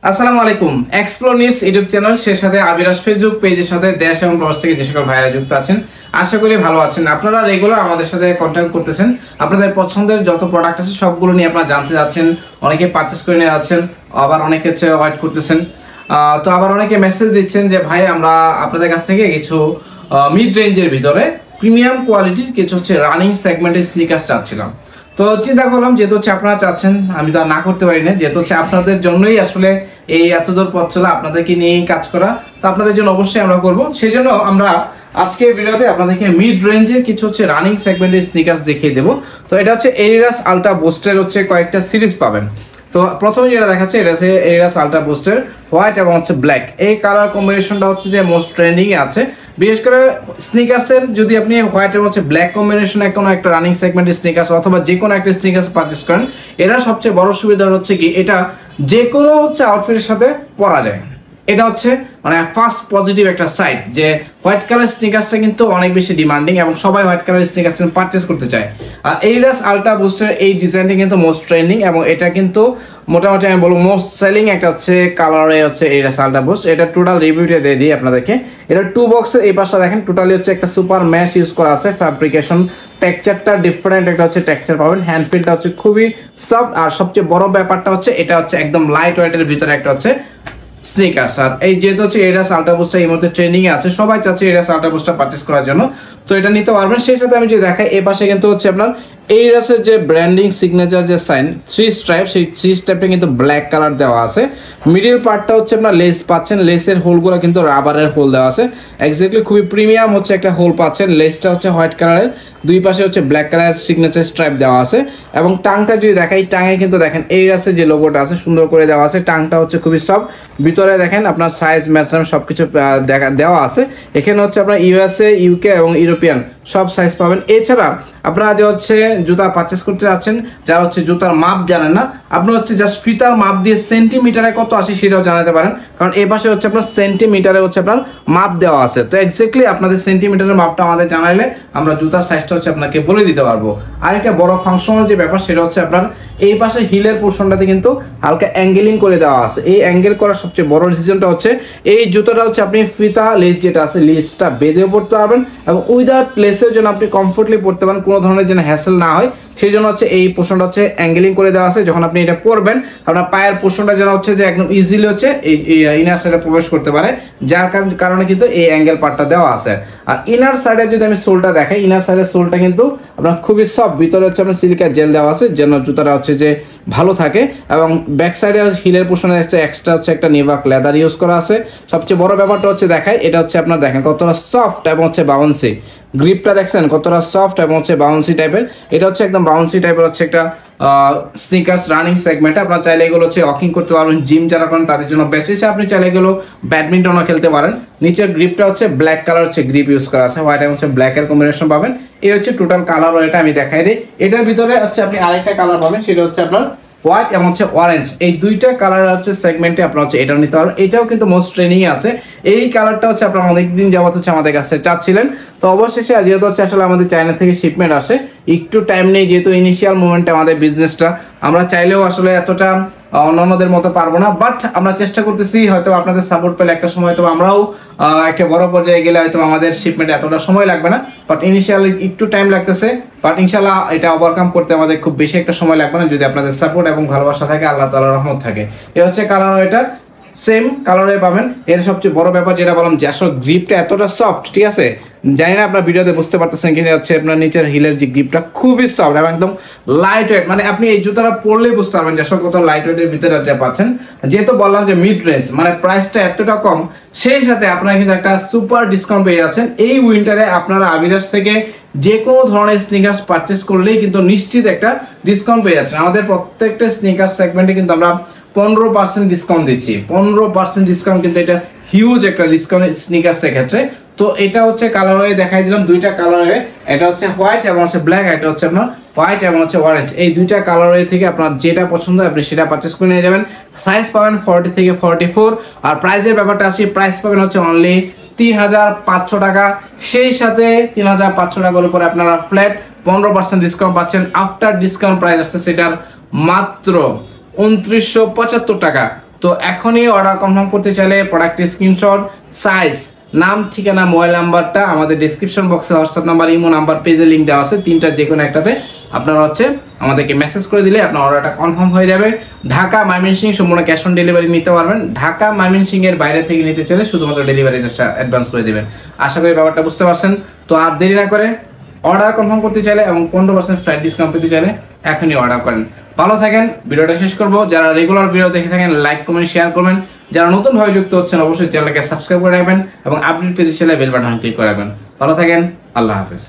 আসসালামু আলাইকুম। Explore news YouTube channel সে সাথে আবিরাজ ফেসবুক পেজের সাথে দেশ এবং প্রবাস থেকে যে সকল ভাইরা যুক্ত আছেন, আশা করি ভালো আছেন। আপনারা রেগুলার আমাদের সাথে কন্ট্যাক্ট করতেছেন, আপনাদের পছন্দের যত প্রোডাক্ট আছে সবগুলো নিয়ে আপনারা জানতে যাচ্ছেন, অনেকে পারচেস করে নিয়ে যাচ্ছেন, আবার অনেকে ওয়েট করতেছেন। তো আবার অনেকে মেসেজ দিচ্ছেন যে ভাই আমরা আপনাদের কাছ থেকে কিছু মিড রেঞ্জের ভিতরে প্রিমিয়াম কোয়ালিটির কিছু রানিং সেগমেন্টের স্নিকার্স চাচ্ছিলাম। তো চিন্তা করলাম যেহেতু আপনারা চাচ্ছেন, আমি তো আর না করতে পারি না, যেহেতু আপনাদের জন্যই আসলে এই এত দূর পথ চলা, আপনাদেরকে নিয়েই কাজ করা, তো আপনাদের জন্য অবশ্যই আমরা করব। সেই জন্য আমরা আজকে ভিডিওতে আপনাদেরকে মিড রেঞ্জের কিছু রানিং সেগমেন্টের স্নিকার্স দেখিয়ে দেবো। তো এটা এডিডাস আলট্রা বুস্টের কয়েকটা সিরিজ পাবেন। তো প্রথমে যেটা দেখাচ্ছে এটা এডিডাস আলট্রা বুস্টের হোয়াইট এবং ব্ল্যাক, এই কালার কম্বিনেশনটা যে মোস্ট ট্রেন্ডিং এ আছে। বিশেষ করে স্নিকার্সের যদি আপনি হোয়াইট এবং ব্ল্যাক কম্বিনেশনে কোনো একটা রানিং সেগমেন্টের স্নিকার্স অথবা যে কোনো একটা স্নিকার্স পারচেস করেন, এরা সবচেয়ে বড় সুবিধা কি এটা যে কোনো আউটফিটের সাথে পরা যায়। এটা মানে ফার্স্ট পজিটিভ একটা সাইড যে হোয়াইট কালার স্নিকার্সটা কিন্তু অনেক বেশি ডিমান্ডিং এবং সবাই হোয়াইট কালার স্নিকার্স পারচেস করতে চায়। আর এডিডাস আলট্রা বুস্টের এই ডিজাইনটা কিন্তু মোস্ট ট্রেন্ডিং এবং এটা কিন্তু মোটামুটি আমি বলবো মোস্ট সেলিং একটা কালারে এডিডাস আলট্রা বুস্ট। এটা টোটাল রিভিউটা দিয়ে দিই আপনাদেরকে। এটা 2 বক্সের এই পাশটা দেখেন, টোটালি একটা সুপার ম্যাশ ইউজ করা আছে। ফ্যাব্রিকেশন টেক্সচারটা ডিফারেন্ট একটা টেক্সচার পাবেন। হ্যান্ড ফিলটা খুবই সফট, আর সবচেয়ে বড় ব্যাপারটা এটা একদম লাইট ওয়েটের ভিতরে একটা স্নিকার্স। আর এই যেহেতু এডিডাস আলট্রা বুস্টটা এই মধ্যে ট্রেন্ডিং এ আছে, সবাই চাচ্ছে এডিডাস আলট্রা বুস্টটা পারচেস করার জন্য, তো এটা নিতে পারবেন। সেই সাথে আমি যদি দেখাই এই পাশে কিন্তু আপনার এডিডাসের যে ব্র্যান্ডিং সিগনেচার যে সাইন 3 স্ট্রাইপ, সেই 3 স্ট্রাইপটা কিন্তু ব্ল্যাক কালার দেওয়া আছে। মিডিল পার্টটা আপনার লেস পাচ্ছেন, লেসের হোলগুলো কিন্তু রাবারের হোল দেওয়া আছে। এক্স্যাক্টলি খুবই প্রিমিয়াম একটা হোল পাচ্ছেন। লেসটা হোয়াইট কালারের, দুই পাশে ব্ল্যাক কালারের সিগনেচার স্ট্রাইপ দেওয়া আছে। এবং টাংটা যদি দেখাই, টাঙে কিন্তু দেখেন এডিডাসের যে লোগোটা আছে সুন্দর করে দেওয়া আছে। টাংটা খুবই সফট, ভিতরে দেখেন আপনার সাইজ ম্যাচার সবকিছু দেওয়া আছে। এখানে আপনার ইউএসএ, ইউকে এবং ইউরোপিয়ান সব সাইজ পাবেন। এছাড়া আপনারা যে জুতা পারচেস করতে যাচ্ছেন, যারা জুতার মাপ জানেন না, আপনার জাস্ট ফিতার মাপ দিয়ে সেন্টিমিটারে কত আসে সেটাও জানাতে পারেন, কারণ এই পাশে আপনার সেন্টিমিটারে আপনার মাপ দেওয়া আছে। তো এক্স্যাক্টলি আপনাদের সেন্টিমিটারের মাপটা আমাদের জানাইলে আমরা জুতার সাইজটা আপনাকে বলে দিতে পারবো। আর একটা বড় ফাংশনাল যে ব্যাপার সেটা আপনার এই পাশে হিলের পোর্শনটাতে কিন্তু হালকা অ্যাঙ্গেলিং করে দেওয়া আছে। এই অ্যাঙ্গেল করার সবচেয়ে বড় রিজনটা এই জুতাটা আপনি ফিতা লেস যেটা আছে লেসটা বেঁধেও পড়তে পারবেন এবং উইদাউট লেসের জন্য আপনি কমফোর্টলি পড়তে পারেন, কোনো ধরনের যেন হ্যাসেল না হয় সেই জন্য এই পোর্শনটা অ্যাঙ্গেলিং করে দেওয়া আছে। যখন আপনি এটা পরবেন আপনার পায়ের পোর্শনটা যেন যে একদম ইজিলি এই ইনার সাইডে প্রবেশ করতে পারে, যার কারণে কিন্তু এই অ্যাঙ্গেল পার্টটা দেওয়া আছে। আর ইনার সাইডে যদি আমি সোলটা দেখাই, ইনার সাইডের সোলটা কিন্তু আপনার খুবই সফট, ভিতরে আপনার সিলিকার জেল দেওয়া আছে যেন জুতাটা যে ভালো থাকে। এবং ব্যাক সাইডে হিলের পোর্শনে এক্সট্রা একটা নিভাক লেদার ইউজ করা আছে। সবচেয়ে বড় ব্যাপারটা দেখাই, এটা আপনার দেখেন কতটা সফট এবং বাউন্সি, গ্রিপটা দেখছেন কতটা সফট এবং বাউন্সি টাইপের। এটা একদম বাউন্সি টাইপের একটা স্নিকার্স রানিং সেগমেন্ট। আপনারা চাইলে এগুলো ওয়াকিং করতে পারবেন, জিম যারা করেন তাদের জন্য বেস্ট। আপনি চাইলে এগুলো ব্যাডমিন্টনও খেলতে পারেন। নিচের গ্রিপটা ব্ল্যাক কালার গ্রিপ ইউজ করা আছে, হোয়াইট এবং ব্ল্যাক এর কম্বিনেশন পাবেন। এই টোটাল কালার, এটা আমি দেখাই দিই। এটার ভিতরে আপনি আরেকটা কালার পাবেন, সেটা আপনার হোয়াইট এবং অরেঞ্জ, এই দুইটা কালার সেগমেন্টে আপনার এটাও নিতে পারবেন। এটাও কিন্তু মোস্ট ট্রেন্ডিং আছে। এই কালারটা আপনারা অনেকদিন যাবত আমাদের কাছে চাচ্ছিলেন। তো অবশেষে যেহেতু আসলে আমাদের চায়না থেকে শিপমেন্ট আসে, একটু টাইম নেই, যেহেতু ইনিশিয়াল মোমেন্টে আমাদের বিজনেসটা, আমরা চাইলেও আসলে এতটা অন্যান্যদের মতো পারবো না, বাট আমরা চেষ্টা করতেছি। হয়তো আপনাদের সাপোর্ট পেলে একটা সময় তো আমরাও একটা বড় পর্যায়ে গেলে হয়তো আমাদের শিপমেন্ট এতটা সময় লাগবে না, বাট ইনিশিয়ালি একটু টাইম লাগতেছে। বাট ইনশাল্লাহ এটা ওভারকাম করতে আমাদের খুব বেশি একটা সময় লাগবে না, যদি আপনাদের সাপোর্ট এবং ভালোবাসা থাকে, আল্লাহ তাআলার রহমত থাকে। এ কালার, এটা সেম কালারে পাবেন। এর সবচেয়ে বড় ব্যাপার যেটা বললাম যে আসলে গ্রিপটা এতটা সফট, ঠিক আছে, জানি না আপনার ভিডিওতে বুঝতে পারতেছেন কিনা, আপনার নিচের হিলের যে গ্রিপটা খুবই সফট এবং একদম লাইট ওয়েট। মানে আপনি এই জুতাটা পরলেই বুঝতে পারবেন যে আসলে কত লাইট ওয়েটের ভিতরে যা পাচ্ছেন। যেহেতু বললাম যে মিড রেঞ্জ, মানে প্রাইসটা এতটা কম, সেই সাথে আপনারা কিন্তু একটা সুপার ডিসকাউন্ট পেয়ে যাচ্ছেন। এই উইন্টারে আপনারা আবিরাজ থেকে যে কোনো ধরনের স্নিকার্স পারচেস করলেই কিন্তু নিশ্চিত একটা ডিসকাউন্ট পেয়ে যাচ্ছেন। আমাদের প্রত্যেকটা স্নিকার্স সেগমেন্টে কিন্তু আমরা 15% ডিসকাউন্ট দিচ্ছি। 15% ডিসকাউন্ট কিন্তু এটা হিউজ একটা ডিসকাউন্ট স্নিকার্সের ক্ষেত্রে। তো এটা কালার হয়ে দেখাই দিলাম, দুইটা কালার হয়ে, এটা হোয়াইট এবং ব্ল্যাক, এটা আপনার হোয়াইট এবং অরেঞ্জ। এই দুইটা কালার থেকে আপনার যেটা পছন্দ আপনি সেটা পারচেস করে নিয়ে যাবেন। সাইজ পাবেন 40 থেকে 44। আর প্রাইসের ব্যাপারটা আসি, প্রাইস পাবেন অনলি 3500 টাকা। সেই সাথে 3500 টাকার উপরে আপনারা ফ্ল্যাট 15% ডিসকাউন্ট পাচ্ছেন। আফটার ডিসকাউন্ট প্রাইস আসছে সেটার মাত্র 2975 টাকা। তো এখনই অর্ডার কনফার্ম করতে চাইলে প্রোডাক্টের স্ক্রিনশট, সাইজ, নাম, ঠিকানা, মোবাইল নাম্বারটা আমাদের ডেসক্রিপশন বক্সে হোয়াটসঅ্যাপ নাম্বার, ইমো নাম্বার, পেজে লিঙ্ক দেওয়া আছে, তিনটা যে কোনো একটাতে আপনারা আমাদেরকে মেসেজ করে দিলে আপনার অর্ডারটা কনফার্ম হয়ে যাবে। ঢাকা, ময়মনসিংহ সম্পূর্ণ ক্যাশ অন ডেলিভারি নিতে পারবেন। ঢাকা, ময়মনসিংহ এর বাইরে থেকে নিতে চাইলে শুধুমাত্র ডেলিভারি চার্জটা অ্যাডভান্স করে দেবেন। আশা করি ব্যাপারটা বুঝতে পারছেন। তো আর দেরি না করে অর্ডার কনফার্ম করতে চাইলে এবং 15% ফ্লাইট ডিসকাউন্ট পেতে চাইলে এখনই অর্ডার করেন। ভালো থাকেন, ভিডিওটা শেষ করবো। যারা রেগুলার ভিডিও দেখে থাকেন লাইক কমেন্ট শেয়ার করবেন। যারা নতুনভাবে যুক্ত হচ্ছেন অবশ্যই চ্যানেলকে সাবস্ক্রাইব করে রাখবেন এবং আপডেট পেতে চাইলে বেল বাটন ক্লিক করে রাখবেন। ভালো থাকেন, আল্লাহ হাফেজ।